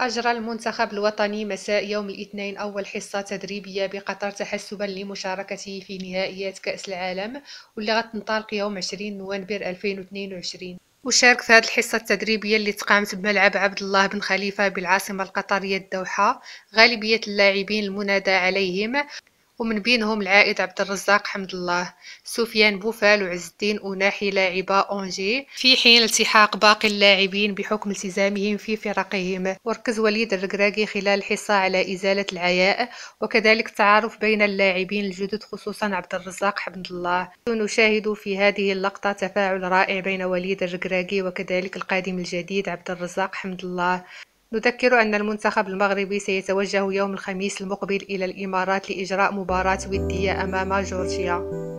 أجرى المنتخب الوطني مساء يوم الاثنين أول حصة تدريبية بقطر تحسبا لمشاركته في نهائيات كأس العالم واللي غتنطلق يوم 20 نوفمبر 2022. وشارك في هذه الحصة التدريبية اللي تقامت بملعب عبد الله بن خليفة بالعاصمة القطرية الدوحة غالبية اللاعبين المنادى عليهم، ومن بينهم العائد عبد الرزاق حمد الله، سفيان بوفال وعز الدين أناحي لاعبا أونجي، في حين التحاق باقي اللاعبين بحكم التزامهم في فرقهم. وركز وليد الركراكي خلال الحصة على إزالة العياء وكذلك التعارف بين اللاعبين الجدد خصوصا عبد الرزاق حمد الله. نشاهد في هذه اللقطة تفاعل رائع بين وليد الركراكي وكذلك القادم الجديد عبد الرزاق حمد الله. نذكر أن المنتخب المغربي سيتوجه يوم الخميس المقبل إلى الإمارات لإجراء مباراة ودية أمام جورجيا.